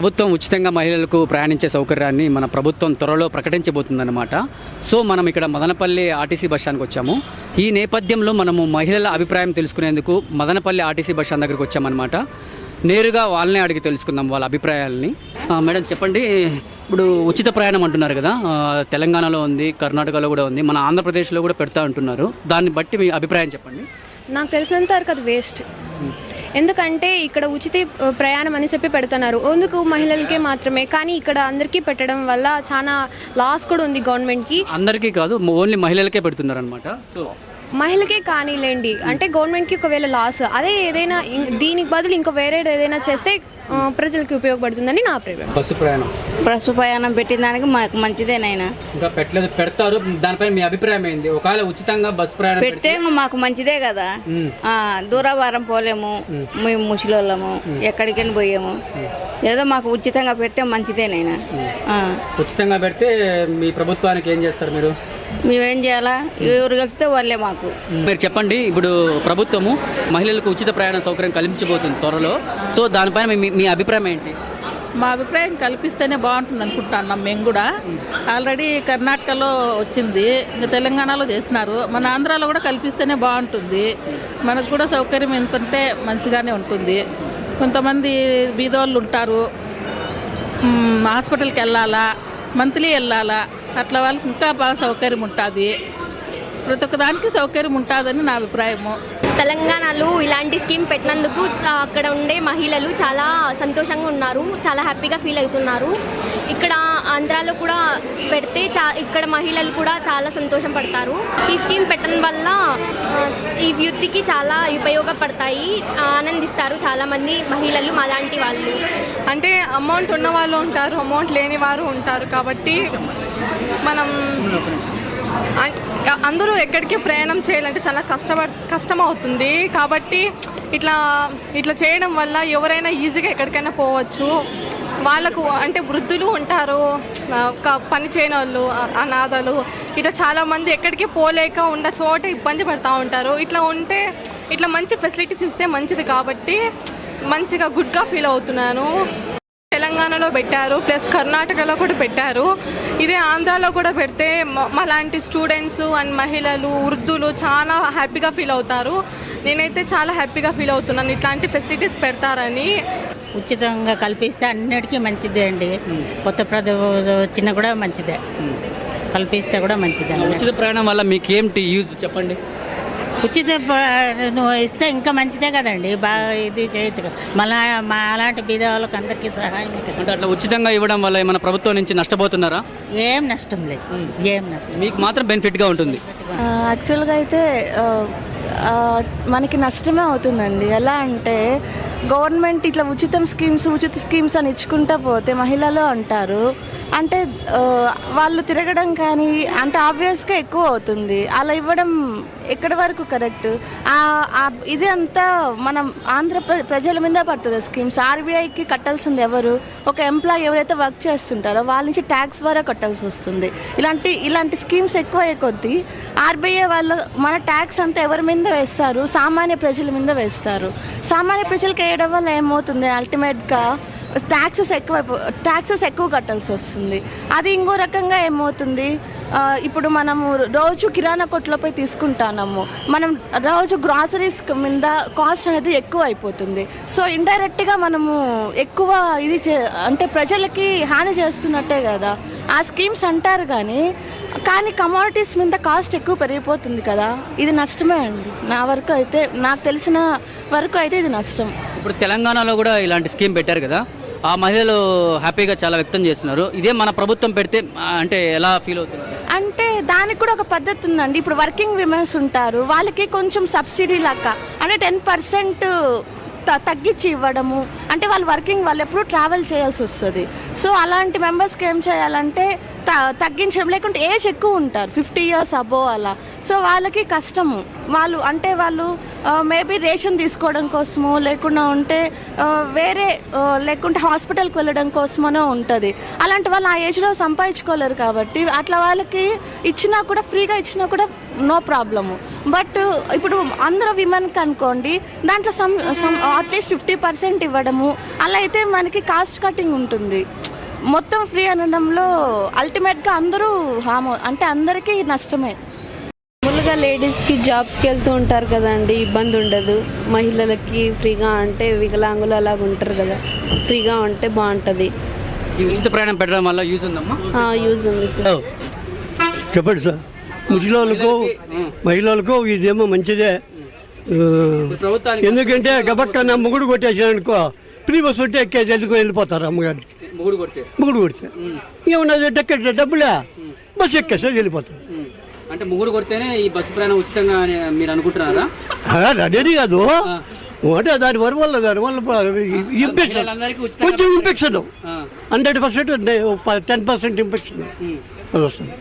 ప్రభుత్వం ఉచితంగా మహిళలకు ప్రయాణించే సౌకర్యాన్ని మన ప్రభుత్వం త్వరలో ప్రకటించబోతుందన్నమాట. సో మనం ఇక్కడ మదనపల్లి ఆర్టీసీ బస్ స్టాండ్కి వచ్చాము. ఈ నేపథ్యంలో మనము మహిళల అభిప్రాయం తెలుసుకునేందుకు మదనపల్లి ఆర్టీసీ బస్ స్టాండ్ దగ్గరికి వచ్చామన్నమాట. నేరుగా వాళ్ళనే అడిగి తెలుసుకుందాం వాళ్ళ అభిప్రాయాలని. మేడం చెప్పండి, ఇప్పుడు ఉచిత ప్రయాణం అంటున్నారు కదా, తెలంగాణలో ఉంది, కర్ణాటకలో కూడా ఉంది, మన ఆంధ్రప్రదేశ్లో కూడా పెడతా అంటున్నారు. దాన్ని బట్టి మీ అభిప్రాయం చెప్పండి. నాకు తెలిసినంత వరకు అది వేస్ట్. ఎందుకంటే ఇక్కడ ఉచిత ప్రయాణం అని చెప్పి పెడుతున్నారు, ఎందుకు మహిళలకే మాత్రమే. కానీ ఇక్కడ అందరికీ పెట్టడం వల్ల చాలా లాస్ కూడా ఉంది గవర్నమెంట్కి. అందరికీ కాదు, ఓన్లీ మహిళలకే పెడుతున్నారు అనమాట. సో మహిళకే కానీలేండి, అంటే గవర్నమెంట్కి ఒకవేళ లాస్, అదే ఏదైనా దీనికి బదులు ఇంకా వేరే ఏదైనా చేస్తే ప్రజలకి ఉపయోగపడుతుందని నా అభిప్రాయం. బస్సు ప్రయాణం పెట్టిన దానికి మాకు మంచిదేనైనా. ఇంకా పెట్టలేదు, పెడతారు. దానిపై మీ అభిప్రాయం ఏంది? ఒకవేళ ఉచితంగా బస్సు ప్రయాణం పెడితే మాకు మంచిదే కదా. దూరవారం పోలేము, మేము ముసలోళ్ళము, ఎక్కడికైనా పోయాము. ఏదో మాకు ఉచితంగా పెడితే మంచిదేనైనా. ఉచితంగా పెడితే మీ ప్రభుత్వానికి ఏం చేస్తారు మీరు? మేమేం చేయాలా? ఎవరు కలిస్తే వాళ్ళే మాకు. మీరు చెప్పండి, ఇప్పుడు ప్రభుత్వము మహిళలకు ఉచిత ప్రయాణ సౌకర్యం కల్పించబోతుంది త్వరలో. సో దానిపైన మీ అభిప్రాయం ఏంటి? మా అభిప్రాయం కల్పిస్తేనే బాగుంటుంది అనుకుంటున్నాం మేము కూడా. ఆల్రెడీ కర్ణాటకలో వచ్చింది, ఇంకా తెలంగాణలో చేస్తున్నారు, మన ఆంధ్రాలో కూడా కల్పిస్తేనే బాగుంటుంది. మనకు కూడా సౌకర్యం ఎంత ఉంటే మంచిగానే ఉంటుంది. కొంతమంది బీదోళ్ళు ఉంటారు, హాస్పిటల్కి వెళ్ళాలా, మంత్లీ వెళ్ళాలా, అట్లా వాళ్ళకి ఇంకా బాగా సౌకర్యం ఉంటుంది. ప్రతి ఒక్క దానికి సౌకర్యం ఉంటుందని నా అభిప్రాయము. తెలంగాణలో ఇలాంటి స్కీమ్ పెట్టినందుకు అక్కడ ఉండే మహిళలు చాలా సంతోషంగా ఉన్నారు, చాలా హ్యాపీగా ఫీల్ అవుతున్నారు. ఇక్కడ ఆంధ్రాలో కూడా పెడితే ఇక్కడ మహిళలు కూడా చాలా సంతోషం పడతారు. ఈ స్కీమ్ పెట్టడం వల్ల ఈ యూత్కి చాలా ఉపయోగపడతాయి, ఆనందిస్తారు చాలామంది మహిళలు మాలాంటి వాళ్ళు. అంటే అమౌంట్ ఉన్న వాళ్ళు ఉంటారు, అమౌంట్ లేని వారు ఉంటారు. కాబట్టి మనం అందరూ ఎక్కడికి ప్రయాణం చేయాలంటే చాలా కష్టం అవుతుంది. కాబట్టి ఇట్లా చేయడం వల్ల ఎవరైనా ఈజీగా ఎక్కడికైనా పోవచ్చు. వాళ్ళకు అంటే వృద్ధులు ఉంటారు, పని చేయని వాళ్ళు, అనాథలు, ఇట్లా చాలామంది ఎక్కడికి పోలేక ఉన్న చోట ఇబ్బంది పడుతూ ఉంటారు. ఇట్లా మంచి ఫెసిలిటీస్ ఇస్తే మంచిది. కాబట్టి మంచిగా గుడ్గా ఫీల్ అవుతున్నాను. తెలంగాణలో పెట్టారు, ప్లస్ కర్ణాటకలో కూడా పెట్టారు. ఇదే ఆంధ్రాలో కూడా పెడితే మాలాంటి స్టూడెంట్స్ అండ్ మహిళలు, వృద్ధులు చాలా హ్యాపీగా ఫీల్ అవుతారు. నేనైతే చాలా హ్యాపీగా ఫీల్ అవుతున్నాను ఇట్లాంటి ఫెసిలిటీస్ పెడతారని. ఉచితంగా కల్పిస్తే అన్నిటికీ మంచిదే అండి. కొత్త ప్రజలు వచ్చినా కూడా మంచిదే, కల్పిస్తే కూడా మంచిదే. ఉచిత ప్రయాణం వల్ల మీకు ఏంటి యూజ్ చెప్పండి? ఉచిత ఇస్తే ఇంకా మంచిదే కదండి, బాగా ఇది చేయొచ్చు కదా. మళ్ళీ మా అలాంటి బీద వాళ్ళకి అందరికీ సహాయం. అంటే అట్లా ఉచితంగా ఇవ్వడం వల్ల ఏమైనా ప్రభుత్వం నుంచి నష్టపోతున్నారా? ఏం నష్టం లేదు, ఏం నష్టం. మీకు మాత్రం బెనిఫిట్గా ఉంటుంది. యాక్చువల్గా అయితే మనకి నష్టమే అవుతుందండి. ఎలా అంటే గవర్నమెంట్ ఇట్లా ఉచిత స్కీమ్స్ అని ఇచ్చుకుంటా పోతే మహిళలు అంటారు, అంటే వాళ్ళు తిరగడం కానీ అంటే ఆబ్వియస్గా ఎక్కువ అవుతుంది. అలా ఇవ్వడం ఎక్కడి వరకు కరెక్ట్? ఇది అంతా మనం ఆంధ్ర ప్రజల మీద పడుతుంది స్కీమ్స్. ఆర్బీఐకి కట్టాల్సింది ఎవరు? ఒక ఎంప్లాయీ ఎవరైతే వర్క్ చేస్తుంటారో వాళ్ళ నుంచి ట్యాక్స్ ద్వారా కట్టాల్సి వస్తుంది. ఇలాంటి స్కీమ్స్ ఎక్కువ కొద్దీ ఆర్బీఐ వాళ్ళు మన ట్యాక్స్ అంతా ఎవరి మీద వేస్తారు? సామాన్య ప్రజల మీద వేస్తారు. సామాన్య ప్రజలకు వేయడం వల్ల ఏమవుతుంది? అల్టిమేట్గా ట్యాక్సెస్ ఎక్కువ కట్టాల్సి వస్తుంది. అది ఇంకో రకంగా ఏమవుతుంది, ఇప్పుడు మనము రోజు కిరాణా కొట్లో పోయి తీసుకుంటాము, మనం రోజు గ్రాసరీస్ మీద కాస్ట్ అనేది ఎక్కువ అయిపోతుంది. సో ఇండైరెక్ట్గా మనము ఎక్కువ అంటే ప్రజలకి హాని చేస్తున్నట్టే కదా ఆ స్కీమ్స్ అంటారు. కానీ కమోడిటీస్ మీద కాస్ట్ ఎక్కువ పెరిగిపోతుంది కదా, ఇది నష్టమే అండి. నాకు తెలిసిన వరకు అయితే ఇది నష్టం. ఇప్పుడు తెలంగాణలో కూడా ఇలాంటి స్కీమ్ పెట్టారు కదా, ఆ మహిళలు హ్యాపీగా చాలా వ్యక్తం చేస్తున్నారు. ఇదే మన ప్రభుత్వం పెడితే అంటే ఎలా ఫీల్ అవుతున్నారు? అంటే దానికి కూడా ఒక పద్ధతి ఉందండి. ఇప్పుడు వర్కింగ్ విమెన్స్ ఉంటారు, వాళ్ళకి కొంచెం సబ్సిడీ లాగా అంటే 10% తగ్గించి ఇవ్వడము. అంటే వాళ్ళు ఎప్పుడు ట్రావెల్ చేయాల్సి వస్తుంది. సో అలాంటి మెంబర్స్కి ఏం చేయాలంటే తగ్గించడం, లేకుంటే ఏజ్ ఎక్కువ ఉంటారు, 50 years అబోవ్ అలా. సో వాళ్ళకి కష్టము. వాళ్ళు మేబీ రేషన్ తీసుకోవడం కోసమో లేకుండా ఉంటే లేకుంటే హాస్పిటల్కి వెళ్ళడం కోసమో ఉంటుంది. అలాంటి వాళ్ళు ఆ ఏజ్లో సంపాదించుకోలేరు. కాబట్టి అట్లా వాళ్ళకి ఫ్రీగా ఇచ్చినా కూడా నో ప్రాబ్లము. బట్ ఇప్పుడు అందరూ విమెన్కి అనుకోండి, దాంట్లో అట్లీస్ట్ 50% ఇవ్వడము, అలా అయితే మనకి కాస్ట్ కటింగ్ ఉంటుంది. మొత్తం ఫ్రీ అనడంలో అల్టిమేట్గా అందరూ అంటే అందరికీ నష్టమే. మామూలుగా లేడీస్కి జాబ్స్కి వెళ్తూ ఉంటారు కదండి, ఇబ్బంది ఉండదు. మహిళలకి ఫ్రీగా అంటే వికలాంగులు అలాగ ఉంటారు కదా, ఫ్రీగా ఉంటే బాగుంటుంది. ఈ ఉచిత ప్రయాణం పెట్టడం వల్ల యూజ్ ఉందమ్మా? యూజ్ ఉంది సార్. చెప్పండి సార్. ముసలిళ్ళకు మహిళలకు ఇదేమో మంచిదే. ప్రభుత్వానికి ఎందుకంటే గబక్కన ముగుడు కొట్టేసాను అనుకో, ఫ్రీ బస్ ఉంటే ఎక్కేది ఎందుకు వెళ్ళిపోతారు అమ్మగారికి. ముగ్గురు కొడితే ముగుడు కొడితే ఏమన్నా టికెట్ డబ్బులే, బస్సు ఎక్కేస్తే వెళ్ళిపోతారు. అంటే ముగ్గురు కొడితేనే ఈ బస్సు ప్రయాణం ఉచితంగా అని మీరు అనుకుంటున్నారా? అదేది కాదు, అంటే దాని వల్ల ఇంపెక్షన్, కొంచెం ఇంపెక్షన్ 100%, 10% ఇంపెక్షన్ అది వస్తుంది.